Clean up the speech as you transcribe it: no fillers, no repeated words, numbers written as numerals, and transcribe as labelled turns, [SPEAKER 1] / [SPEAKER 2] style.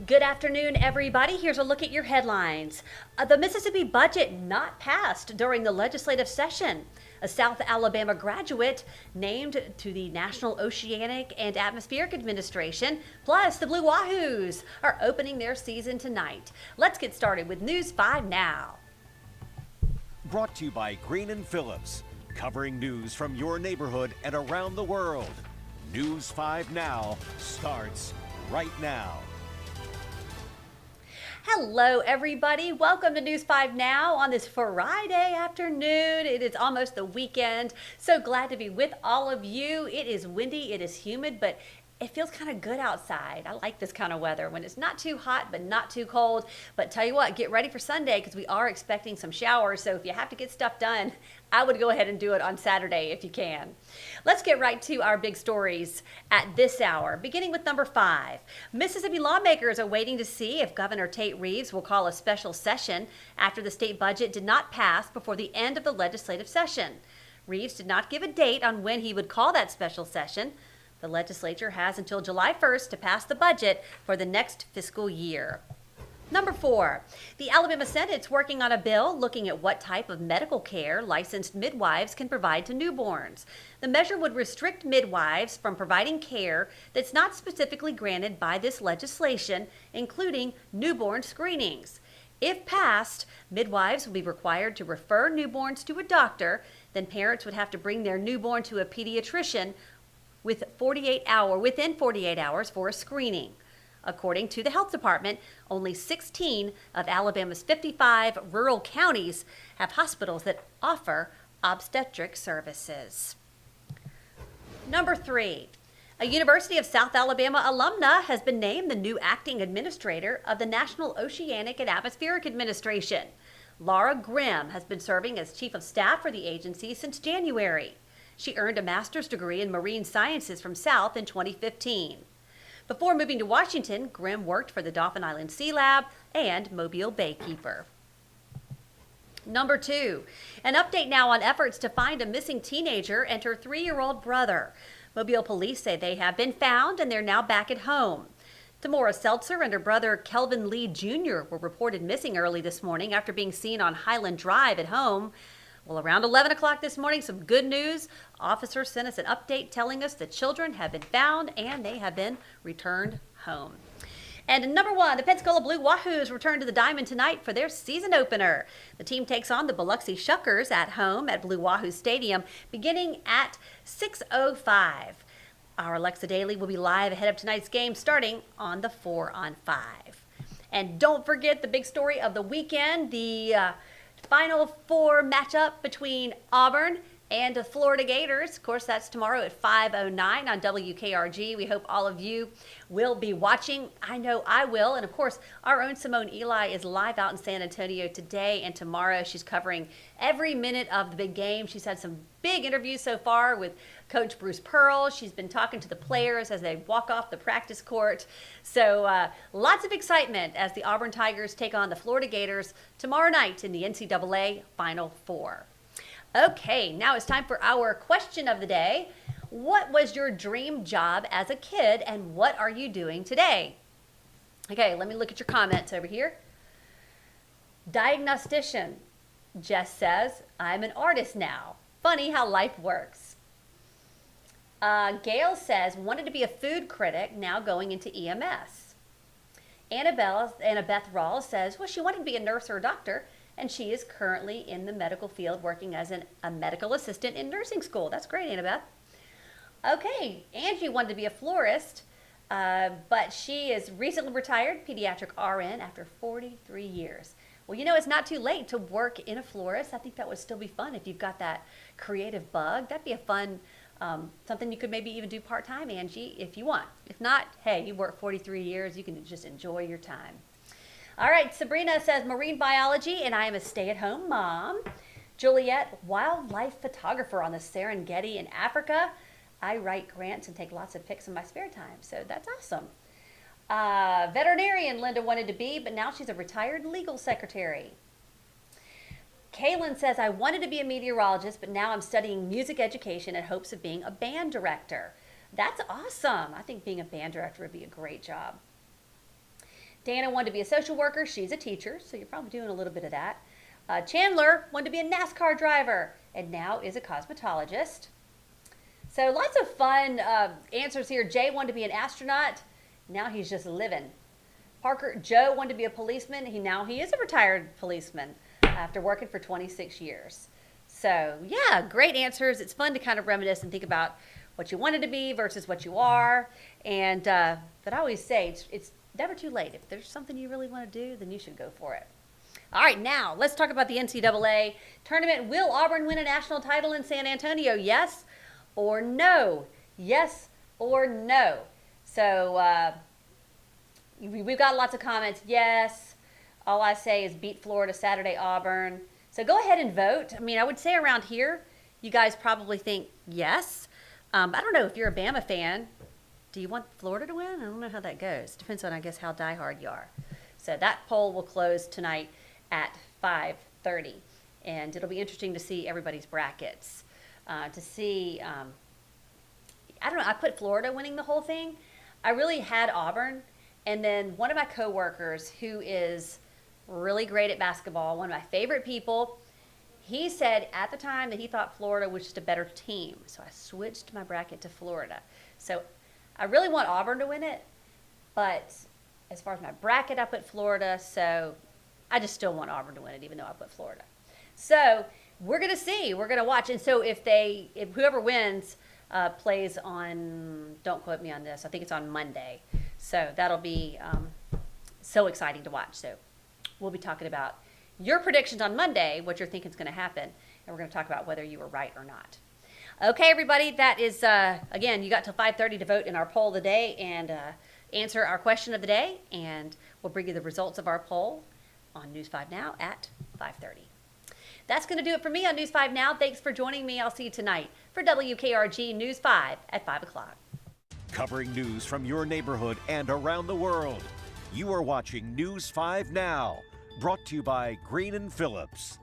[SPEAKER 1] Good afternoon, everybody. Here's a look at your headlines. The Mississippi budget not passed during the legislative session. A South Alabama graduate named to the National Oceanic and Atmospheric Administration, plus the Blue Wahoos, are opening their season tonight. Let's get started with News 5 now.
[SPEAKER 2] Brought to you by Green & Phillips, covering news from your neighborhood and around the world. News 5 Now starts right now.
[SPEAKER 1] Hello, everybody. Welcome to News 5 Now on this Friday afternoon. It is almost the weekend. So glad to be with all of you. It is windy, it is humid, but it feels kind of good outside. I like this kind of weather when it's not too hot, but not too cold. But tell you what, get ready for Sunday because we are expecting some showers. So if you have to get stuff done, I would go ahead and do it on Saturday if you can. Let's get right to our big stories at this hour, beginning with number 5. Mississippi lawmakers are waiting to see if Governor Tate Reeves will call a special session after the state budget did not pass before the end of the legislative session. Reeves did not give a date on when he would call that special session. The legislature has until July 1st to pass the budget for the next fiscal year. Number 4, the Alabama Senate's working on a bill looking at what type of medical care licensed midwives can provide to newborns. The measure would restrict midwives from providing care that's not specifically granted by this legislation, including newborn screenings. If passed, midwives will be required to refer newborns to a doctor. Then parents would have to bring their newborn to a pediatrician within 48 hours for a screening. According to the health department, only 16 of Alabama's 55 rural counties have hospitals that offer obstetric services. Number 3, a University of South Alabama alumna has been named the new acting administrator of the National Oceanic and Atmospheric Administration. Laura Grimm has been serving as chief of staff for the agency since January. She earned a master's degree in marine sciences from South in 2015. Before moving to Washington, Grimm worked for the Dauphin Island Sea Lab and Mobile Baykeeper. Number 2, an update now on efforts to find a missing teenager and her 3-year-old brother. Mobile police say they have been found and they're now back at home. Tamora Seltzer and her brother Kelvin Lee Jr. were reported missing early this morning after being seen on Highland Drive at home. Well, around 11 o'clock this morning, some good news. Officers sent us an update telling us the children have been found and they have been returned home. And number 1, the Pensacola Blue Wahoos return to the Diamond tonight for their season opener. The team takes on the Biloxi Shuckers at home at Blue Wahoo Stadium beginning at 6:05. Our Alexa Daily will be live ahead of tonight's game starting on the 4-on-5. And don't forget the big story of the weekend, the Final Four matchup between Auburn and the Florida Gators. Of course, that's tomorrow at 5:09 on WKRG. We hope all of you will be watching. I know I will. And of course, our own Simone Eli is live out in San Antonio today and tomorrow. She's covering every minute of the big game. She's had some big interviews so far with Coach Bruce Pearl. She's been talking to the players as they walk off the practice court. So lots of excitement as the Auburn Tigers take on the Florida Gators tomorrow night in the NCAA Final Four. Okay, now it's time for our question of the day. What was your dream job as a kid and what are you doing today? Okay, let me look at your comments over here. Diagnostician, Jess says, I'm an artist now. Funny how life works. Gail says, wanted to be a food critic, now going into EMS. Annabeth Rawls says, well, she wanted to be a nurse or a doctor, and she is currently in the medical field working as a medical assistant in nursing school. That's great, Annabeth. Okay, Angie wanted to be a florist, but she is recently retired pediatric RN after 43 years. Well, you know, it's not too late to work in a florist. I think that would still be fun if you've got that creative bug. That'd be a fun, something you could maybe even do part-time, Angie, if you want. If not, hey, you work 43 years, you can just enjoy your time. All right, Sabrina says marine biology, and I am a stay-at-home mom. Juliet, wildlife photographer on the Serengeti in Africa. I write grants and take lots of pics in my spare time, so that's awesome. Veterinarian Linda wanted to be, but now she's a retired legal secretary. Kaylin says, I wanted to be a meteorologist, but now I'm studying music education in hopes of being a band director. That's awesome. I think being a band director would be a great job. Dana wanted to be a social worker. She's a teacher, so you're probably doing a little bit of that. Chandler wanted to be a NASCAR driver and now is a cosmetologist. So lots of fun answers here. Jay wanted to be an astronaut. Now he's just living. Joe wanted to be a policeman. Now he is a retired policeman after working for 26 years. So yeah, great answers. It's fun to kind of reminisce and think about what you wanted to be versus what you are. And but I always say it's never too late. If there's something you really want to do, then you should go for it. All right, now let's talk about the NCAA tournament. Will Auburn win a national title in San Antonio? Yes or no? Yes or no? So we've got lots of comments. Yes. All I say is beat Florida Saturday, Auburn. So go ahead and vote. I mean, I would say around here, you guys probably think yes. I don't know if you're a Bama fan. Do you want Florida to win? I don't know how that goes. Depends on, I guess, how diehard you are. So that poll will close tonight at 5:30. And it'll be interesting to see everybody's brackets. To see, I don't know, I put Florida winning the whole thing. I really had Auburn. And then one of my coworkers who is really great at basketball, one of my favorite people, he said at the time that he thought Florida was just a better team. So I switched my bracket to Florida. So I really want Auburn to win it, but as far as my bracket, I put Florida. So I just still want Auburn to win it, even though I put Florida. So we're going to see. We're going to watch. And so if whoever wins plays on, don't quote me on this, I think it's on Monday. So that'll be so exciting to watch. So we'll be talking about your predictions on Monday, what you're thinking is going to happen, and we're going to talk about whether you were right or not. Okay, everybody, that is, again, you got till 5:30 to vote in our poll of the day and answer our question of the day, and we'll bring you the results of our poll on News 5 Now at 5:30. That's going to do it for me on News 5 Now. Thanks for joining me. I'll see you tonight for WKRG News 5 at 5 o'clock.
[SPEAKER 2] Covering news from your neighborhood and around the world. You are watching News 5 Now, brought to you by Green & Phillips.